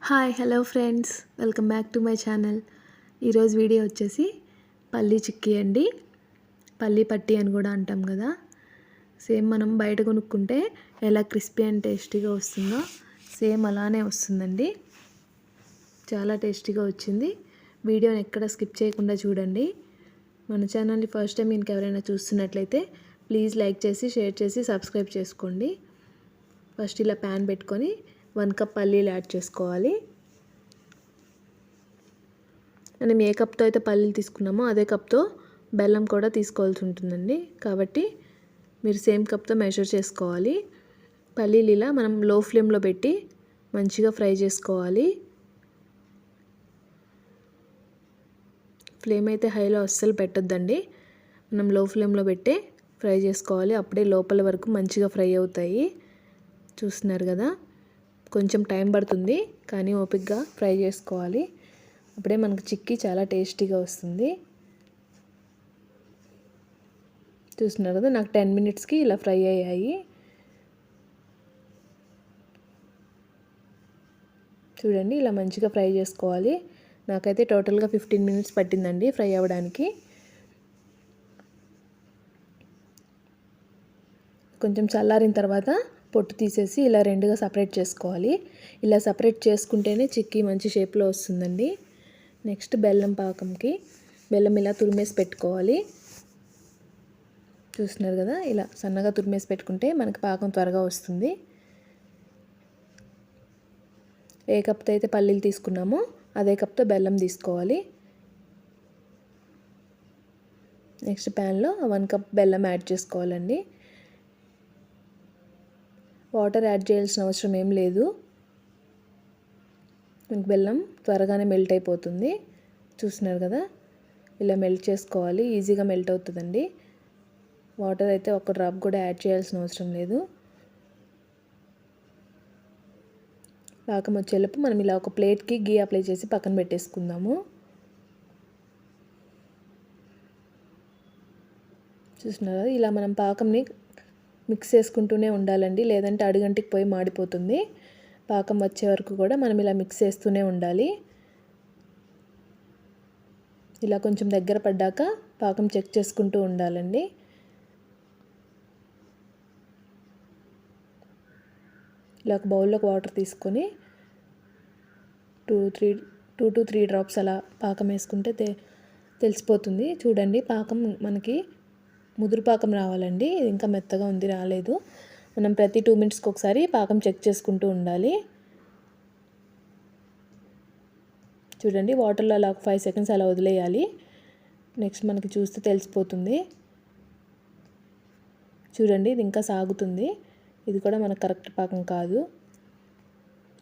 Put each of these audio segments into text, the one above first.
Hi hello friends, welcome back to my channel. ఈరోజు video వచ్చేసి పల్లీ చిక్కీ అండి. పల్లీ పట్టి అని కూడా అంటాం కదా. సేమ్ మనం బయట కొనుక్కుంటే ఎలా క్రిస్పీ అండ్ టేస్టీగా వస్తుందో సేమ్ అలానే వస్తుందండి. చాలా టేస్టీగా వచ్చింది. వీడియోని ఎక్కడ స్కిప్ చేయకుండా చూడండి. మన ఛానల్ని ఫస్ట్ టైం ఇంకెవరైనా చూస్తున్నట్లయితే ప్లీజ్ లైక్ చేసి షేర్ చేసి సబ్స్క్రైబ్ చేసుకోండి. ఫస్ట్ ఇలా ప్యాన్ పెట్టుకొని 1 కప్ పల్లీలు యాడ్ చేసుకోవాలి. మనం ఏ కప్తో అయితే పల్లీలు తీసుకున్నామో అదే కప్తో బెల్లం కూడా తీసుకోవాల్సి ఉంటుందండి. కాబట్టి మీరు సేమ్ కప్తో మెజర్ చేసుకోవాలి. పల్లీలు ఇలా మనం లో ఫ్లేమ్లో పెట్టి మంచిగా ఫ్రై చేసుకోవాలి. ఫ్లేమ్ అయితే హైలో అస్సలు పెట్టొద్దండి. మనం లో ఫ్లేమ్లో పెట్టి ఫ్రై చేసుకోవాలి. అప్పుడే లోపల వరకు మంచిగా ఫ్రై అవుతాయి. చూస్తున్నారు కదా, కొంచెం టైం పడుతుంది కానీ ఓపికగా ఫ్రై చేసుకోవాలి. అప్పుడే మనకు చిక్కీ చాలా టేస్టీగా వస్తుంది. చూస్తున్నారు కదా, నాకు 10 మినిట్స్కి ఇలా ఫ్రై అయ్యాయి. చూడండి, ఇలా మంచిగా ఫ్రై చేసుకోవాలి. నాకైతే టోటల్గా 15 మినిట్స్ పట్టిందండి ఫ్రై అవ్వడానికి. కొంచెం చల్లారిన తర్వాత పొట్టు తీసేసి ఇలా రెండుగా సపరేట్ చేసుకోవాలి. ఇలా సపరేట్ చేసుకుంటేనే చిక్కీ మంచి షేప్లో వస్తుందండి. నెక్స్ట్ బెల్లం పాకంకి బెల్లం ఇలా తురిమేసి పెట్టుకోవాలి. చూస్తున్నారు కదా, ఇలా సన్నగా తురిమేసి పెట్టుకుంటే మనకి పాకం త్వరగా వస్తుంది. ఏ కప్తో అయితే పల్లీలు తీసుకున్నామో అదే కప్తో బెల్లం తీసుకోవాలి. నెక్స్ట్ ప్యాన్లో 1 కప్ బెల్లం యాడ్ చేసుకోవాలండి. వాటర్ యాడ్ చేయాల్సిన అవసరం ఏం లేదు. బెల్లం త్వరగానే మెల్ట్ అయిపోతుంది. చూస్తున్నారు కదా, ఇలా మెల్ట్ చేసుకోవాలి. ఈజీగా మెల్ట్ అవుతుందండి. వాటర్ అయితే ఒక డ్రాప్ కూడా యాడ్ చేయాల్సిన అవసరం లేదు. పాకం వచ్చేలోపు మనం ఇలా ఒక ప్లేట్కి గీ అప్లై చేసి పక్కన పెట్టేసుకుందాము. చూస్తున్నారు కదా, ఇలా మనం పాకంని మిక్స్ చేసుకుంటూనే ఉండాలండి, లేదంటే అడుగంటికి పోయి మాడిపోతుంది. పాకం వచ్చే వరకు కూడా మనం ఇలా మిక్స్ చేస్తూనే ఉండాలి. ఇలా కొంచెం దగ్గర పడ్డాక పాకం చెక్ చేసుకుంటూ ఉండాలండి. ఇలా ఒక బౌల్లోకి వాటర్ తీసుకొని 2 to 3 డ్రాప్స్ అలా పాకం వేసుకుంటే తెలిసిపోతుంది. చూడండి, పాకం మనకి ముదురు పాకం రావాలండి. ఇది ఇంకా మెత్తగా ఉంది, రాలేదు. మనం ప్రతి 2 మినిట్స్కి ఒకసారి పాకం చెక్ చేసుకుంటూ ఉండాలి. చూడండి, వాటర్లో అలా 5 సెకండ్స్ అలా వదిలేయాలి. నెక్స్ట్ మనకి చూస్తే తెలిసిపోతుంది. చూడండి, ఇది ఇంకా సాగుతుంది. ఇది కూడా మనకు కరెక్ట్ పాకం కాదు.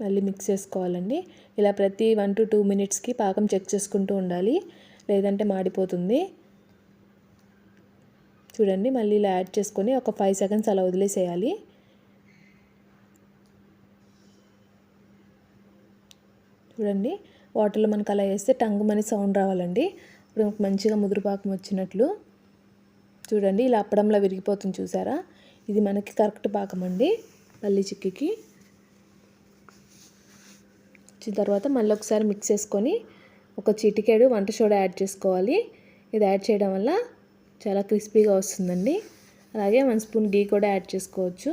మళ్ళీ మిక్స్ చేసుకోవాలండి. ఇలా ప్రతి 1 to 2 మినిట్స్కి పాకం చెక్ చేసుకుంటూ ఉండాలి, లేదంటే మాడిపోతుంది. చూడండి, మళ్ళీ ఇలా యాడ్ చేసుకొని ఒక 5 సెకండ్స్ అలా వదిలేసేయాలి. చూడండి, వాటర్లో మనకు అలా వేస్తే టంగుమని సౌండ్ రావాలండి. ఇప్పుడు మనకు మంచిగా ముదురు పాకం వచ్చినట్లు. చూడండి, ఇలా అప్పడంలో విరిగిపోతుంది, చూసారా? ఇది మనకి కరెక్ట్ పాకం అండి పల్లీ చిక్కీకి. వచ్చిన తర్వాత మళ్ళీ ఒకసారి మిక్స్ చేసుకొని ఒక చిటికెడు వంట సోడా యాడ్ చేసుకోవాలి. ఇది యాడ్ చేయడం వల్ల చాలా క్రిస్పీగా వస్తుందండి. అలాగే 1 స్పూన్ గీ కూడా యాడ్ చేసుకోవచ్చు.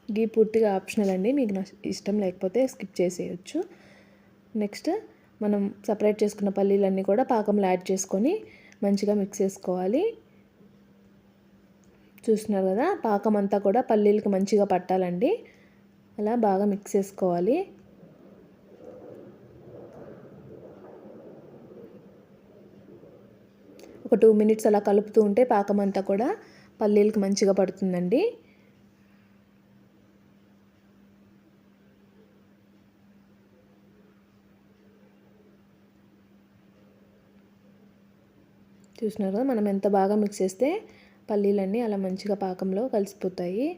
గీ పూర్తిగా ఆప్షనల్ అండి, మీకు ఇష్టం లేకపోతే స్కిప్ చేసేయచ్చు. నెక్స్ట్ మనం సపరేట్ చేసుకున్న పల్లీలన్నీ కూడా పాకంలో యాడ్ చేసుకొని మంచిగా మిక్స్ చేసుకోవాలి. చూస్తున్నారు కదా, పాకం అంతా కూడా పల్లీలకి మంచిగా పట్టాలండి. అలా బాగా మిక్స్ చేసుకోవాలి. ఒక 2 మినిట్స్ అలా కలుపుతూ ఉంటే పాకం అంతా కూడా పల్లీలకు మంచిగా పడుతుందండి. చూసినారు కదా, మనం ఎంత బాగా మిక్స్ చేస్తే పల్లీలన్నీ అలా మంచిగా పాకంలో కలిసిపోతాయి.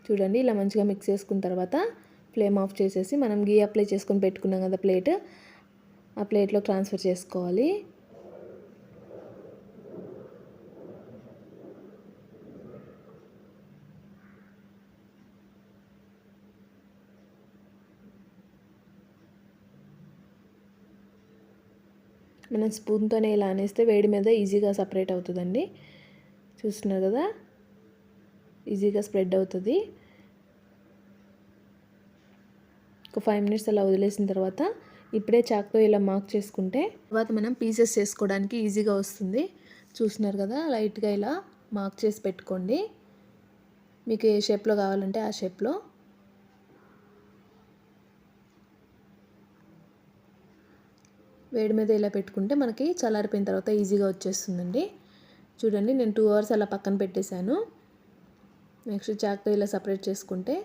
చూడండి, ఇలా మంచిగా మిక్స్ చేసుకున్న తర్వాత ఫ్లేమ్ ఆఫ్ చేసేసి మనం గీ అప్లై చేసుకొని పెట్టుకున్నాం కదా ప్లేట్, ఆ ప్లేట్లో ట్రాన్స్ఫర్ చేసుకోవాలి. మనం స్పూన్తోనే ఇలా అనేస్తే వేడి మీద ఈజీగా సపరేట్ అవుతుందండి. చూస్తున్నారు కదా, ఈజీగా స్ప్రెడ్ అవుతుంది. ఒక 5 మినిట్స్ అలా వదిలేసిన తర్వాత ఇప్పుడే చాక్తో ఇలా మార్క్ చేసుకుంటే తర్వాత మనం పీసెస్ చేసుకోవడానికి ఈజీగా వస్తుంది. చూస్తున్నారు కదా, లైట్గా ఇలా మార్క్ చేసి పెట్టుకోండి. మీకు ఏ షేప్లో కావాలంటే ఆ షేప్లో. వేడి మీద ఇలా పెట్టుకుంటే మనకి చల్లారిపోయిన తర్వాత ఈజీగా వచ్చేస్తుందండి. చూడండి, నేను 2 అవర్స్ అలా పక్కన పెట్టేశాను. నెక్స్ట్ చాక్తో ఇలా సపరేట్ చేసుకుంటే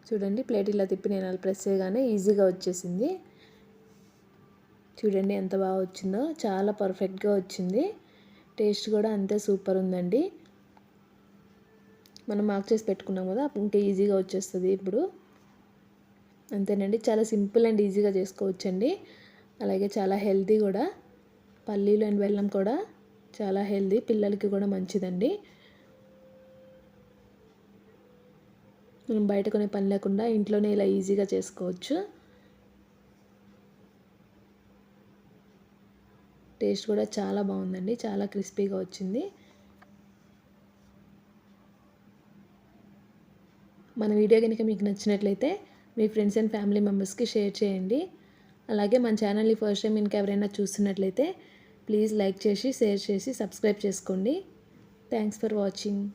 చూడండి, ప్లేట్ ఇలా తిప్పి నేను అలా ప్రెస్ చేయగానే ఈజీగా వచ్చేసింది. చూడండి ఎంత బాగా వచ్చిందో, చాలా పర్ఫెక్ట్గా వచ్చింది. టేస్ట్ కూడా అంతే సూపర్ ఉందండి. మనం మార్క్ చేసి పెట్టుకున్నాం కదా, ఇంకా ఈజీగా వచ్చేస్తుంది. ఇప్పుడు అంతేనండి, చాలా సింపుల్ అండ్ ఈజీగా చేసుకోవచ్చండి. అలాగే చాలా హెల్తీ కూడా. పల్లీలు అండ్ బెల్లం కూడా చాలా హెల్తీ, పిల్లలకి కూడా మంచిదండి. మనం బయట కొనే పని లేకుండా ఇంట్లోనే ఇలా ఈజీగా చేసుకోవచ్చు. టేస్ట్ కూడా చాలా బాగుందండి, చాలా క్రిస్పీగా వచ్చింది. మన వీడియో కనుక మీకు నచ్చినట్లయితే మీ ఫ్రెండ్స్ అండ్ ఫ్యామిలీ మెంబర్స్కి షేర్ చేయండి. అలాగే మన ఛానల్ని ఫస్ట్ టైం ఇంకెవరైనా చూస్తున్నట్లయితే ప్లీజ్ లైక్ చేసి, షేర్ చేసి, సబ్స్క్రైబ్ చేసుకోండి. Thanks for watching.